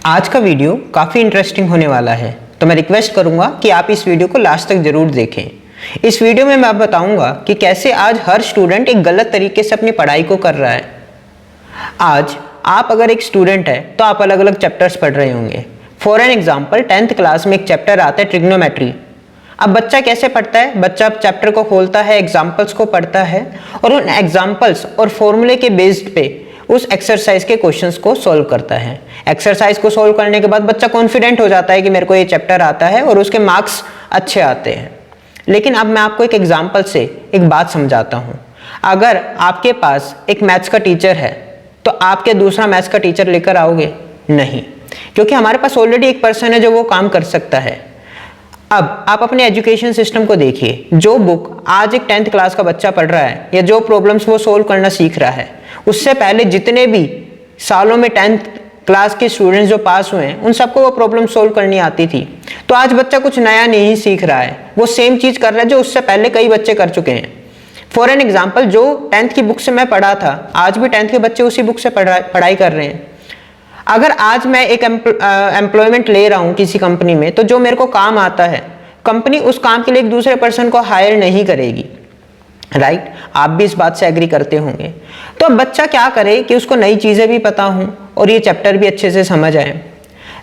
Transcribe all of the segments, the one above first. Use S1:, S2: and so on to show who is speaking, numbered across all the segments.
S1: आज का वीडियो काफ़ी इंटरेस्टिंग होने वाला है, तो मैं रिक्वेस्ट करूंगा कि आप इस वीडियो को लास्ट तक ज़रूर देखें। इस वीडियो में मैं बताऊंगा कि कैसे आज हर स्टूडेंट एक गलत तरीके से अपनी पढ़ाई को कर रहा है। आज आप अगर एक स्टूडेंट है तो आप अलग अलग चैप्टर्स पढ़ रहे होंगे। For an example 10th class में एक चैप्टर आता है ट्रिग्नोमेट्री। अब बच्चा कैसे पढ़ता है? बच्चा चैप्टर को खोलता है, एग्जाम्पल्स को पढ़ता है और उन एग्जाम्पल्स और फॉर्मूले के बेस्ड पे उस एक्सरसाइज के क्वेश्चंस को सॉल्व करता है। एक्सरसाइज को सॉल्व करने के बाद बच्चा कॉन्फिडेंट हो जाता है कि मेरे को ये चैप्टर आता है और उसके मार्क्स अच्छे आते हैं। लेकिन अब मैं आपको एक एग्जाम्पल से एक बात समझाता हूँ। अगर आपके पास एक मैथ्स का टीचर है तो आप क्या दूसरा मैथ्स का टीचर लेकर आओगे? नहीं, क्योंकि हमारे पास ऑलरेडी एक पर्सन है जो वो काम कर सकता है। अब आप अपने एजुकेशन सिस्टम को देखिए। जो बुक आज एक 10th क्लास का बच्चा पढ़ रहा है या जो प्रॉब्लम्स वो सोल्व करना सीख रहा है, उससे पहले जितने भी सालों में 10th क्लास के स्टूडेंट्स जो पास हुए हैं उन सबको वो प्रॉब्लम सोल्व करनी आती थी। तो आज बच्चा कुछ नया नहीं सीख रहा है, वो सेम चीज कर रहा है जो उससे पहले कई बच्चे कर चुके हैं। फॉर एन एग्जाम्पल, जो 10th की बुक से मैं पढ़ा था, आज भी 10th के बच्चे उसी बुक से पढ़ाई कर रहे हैं। अगर आज मैं एक एम्प्लॉयमेंट ले रहा हूँ किसी कंपनी में, तो जो मेरे को काम आता है, कंपनी उस काम के लिए एक दूसरे पर्सन को हायर नहीं करेगी। राइट? आप भी इस बात से एग्री करते होंगे। तो अब बच्चा क्या करे कि उसको नई चीजें भी पता हों और ये चैप्टर भी अच्छे से समझ आए।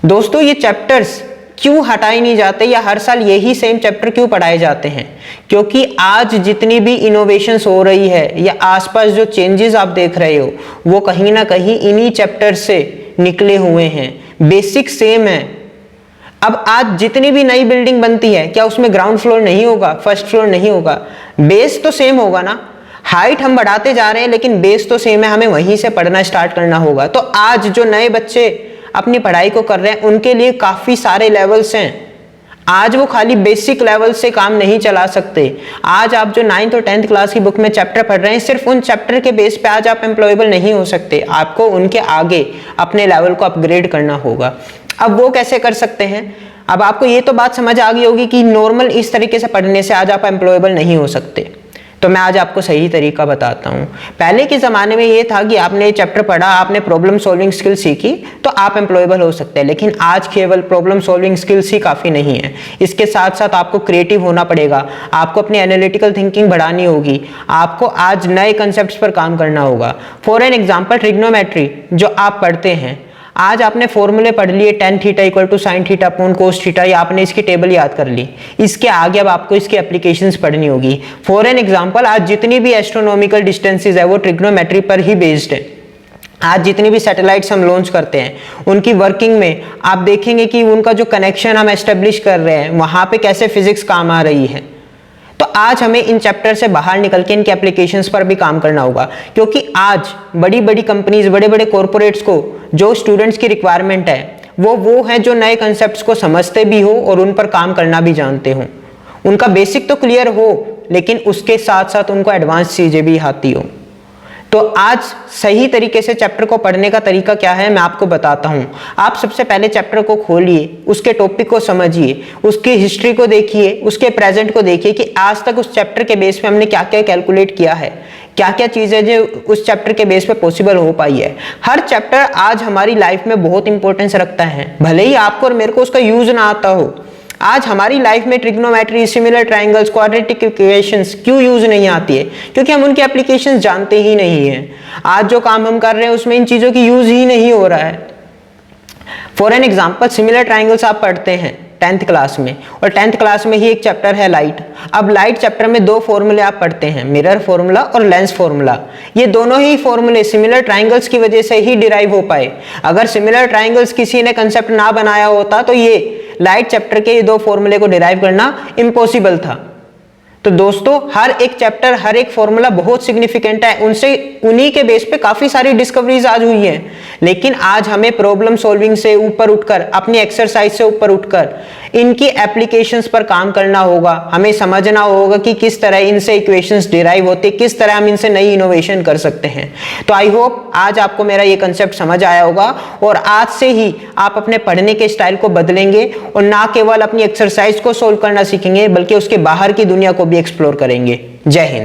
S1: दोस्तों, ये चैप्टर्स क्यों हटाए नहीं जाते या हर साल यही सेम चैप्टर क्यों पढ़ाए जाते हैं? क्योंकि आज जितनी भी इनोवेशंस हो रही है या आसपास जो चेंजेस आप देख रहे हो, वो कहीं ना कहीं इन्हीं चैप्टर से निकले हुए हैं। बेसिक सेम है। अब आज जितनी भी नई बिल्डिंग बनती है, क्या उसमें ग्राउंड फ्लोर नहीं होगा, फर्स्ट फ्लोर नहीं होगा? बेस तो सेम होगा ना। हाइट हम बढ़ाते जा रहे हैं लेकिन बेस तो सेम है, हमें वहीं से पढ़ना स्टार्ट करना होगा। तो आज जो नए बच्चे अपनी पढ़ाई को कर रहे हैं उनके लिए काफी सारे लेवल्स हैं। आज वो खाली बेसिक लेवल से काम नहीं चला सकते। आज आप जो 9th और 10th क्लास की बुक में चैप्टर पढ़ रहे हैं, सिर्फ उन चैप्टर के बेस पे आज आप एम्प्लॉयबल नहीं हो सकते। आपको उनके आगे अपने लेवल को अपग्रेड करना होगा। अब वो कैसे कर सकते हैं? अब आपको ये तो बात समझ आ गई होगी कि नॉर्मल इस तरीके से पढ़ने से आज आप एम्प्लॉयबल नहीं हो सकते। तो मैं आज आपको सही तरीका बताता हूँ। पहले के ज़माने में ये था कि आपने चैप्टर पढ़ा, आपने प्रॉब्लम सॉल्विंग स्किल सीखी तो आप एम्प्लॉयबल हो सकते हैं। लेकिन आज केवल प्रॉब्लम सॉल्विंग स्किल्स ही काफ़ी नहीं है। इसके साथ साथ आपको क्रिएटिव होना पड़ेगा, आपको अपनी एनालिटिकल थिंकिंग बढ़ानी होगी, आपको आज नए कंसेप्ट पर काम करना होगा। फॉर एन एग्जाम्पल, ट्रिग्नोमेट्री जो आप पढ़ते हैं, आज आपने फॉर्मूले पढ़ लिए, tan theta equal to sin theta upon cos theta, या आपने इसकी टेबल याद कर ली। इसके आगे अब आपको इसकी एप्लीकेशंस पढ़नी होगी। फॉर एन एग्जांपल, आज जितनी भी एस्ट्रोनॉमिकल डिस्टेंसेस है वो ट्रिग्नोमेट्री पर ही बेस्ड है। आज जितनी भी सैटेलाइट्स हम लॉन्च करते हैं उनकी वर्किंग में आप देखेंगे कि उनका जो कनेक्शन हम एस्टेब्लिश कर रहे हैं वहां पे कैसे फिजिक्स काम आ रही है। तो आज हमें इन चैप्टर से बाहर निकल के इनके एप्लीकेशंस पर भी काम करना होगा, क्योंकि आज बड़ी बड़ी कंपनीज, बड़े बड़े कॉरपोरेट्स को जो स्टूडेंट्स की रिक्वायरमेंट है वो है जो नए कंसेप्ट्स को समझते भी हो और उन पर काम करना भी जानते हो। उनका बेसिक तो क्लियर हो लेकिन उसके साथ साथ उनको एडवांस चीजें भी आती हो। तो आज सही तरीके से चैप्टर को पढ़ने का तरीका क्या है मैं आपको बताता हूं। आप सबसे पहले चैप्टर को खोलिए, उसके टॉपिक को समझिए, उसकी हिस्ट्री को देखिए, उसके प्रेजेंट को देखिए कि आज तक उस चैप्टर के बेस पे हमने क्या क्या कैलकुलेट किया है, क्या क्या चीजें जो उस चैप्टर के बेस पे पॉसिबल हो पाई है। हर चैप्टर आज हमारी लाइफ में बहुत इंपॉर्टेंस रखता है, भले ही आपको और मेरे को उसका यूज ना आता हो। आज हमारी लाइफ में trigonometry, similar triangles, quadratic equations क्यों यूज नहीं आती है? क्योंकि हम उनकी एप्लीकेशंस जानते ही नहीं है। आज जो काम हम कर रहे हैं उसमें इन चीजों की यूज ही नहीं हो रहा है। For an example, similar triangles आप पढ़ते हैं 10th क्लास में, और 10th क्लास में ही एक चैप्टर है लाइट। अब लाइट चैप्टर में दो फॉर्मूले आप पढ़ते हैं, मिरर फॉर्मूला और लेंस फॉर्मूला। ये दोनों ही फॉर्मूले सिमिलर ट्रायंगल्स की वजह से ही डिराइव हो पाए। अगर सिमिलर ट्रायंगल्स किसी ने कंसेप्ट ना बनाया होता तो ये लाइट चैप्टर के ये दो फॉर्मूले को डिराइव करना इम्पॉसिबल था। तो दोस्तों, हर एक चैप्टर, हर एक फॉर्मूला बहुत सिग्निफिकेंट है। उन्हीं के बेस पे काफी सारी डिस्कवरीज आज हुई हैं। लेकिन आज हमें प्रॉब्लम सॉल्विंग से ऊपर उठकर, अपनी एक्सरसाइज से ऊपर उठकर इनकी एप्लीकेशंस पर काम करना होगा। हमें समझना होगा कि किस तरह इनसे इक्वेशंस डिराइव होते, किस तरह हम इनसे नई इनोवेशन कर सकते हैं। तो आई होप आज आपको मेरा ये कंसेप्ट समझ आया होगा और आज से ही आप अपने पढ़ने के स्टाइल को बदलेंगे और ना केवल अपनी एक्सरसाइज को सोल्व करना सीखेंगे बल्कि उसके बाहर की दुनिया को भी एक्सप्लोर करेंगे। जय हिंद।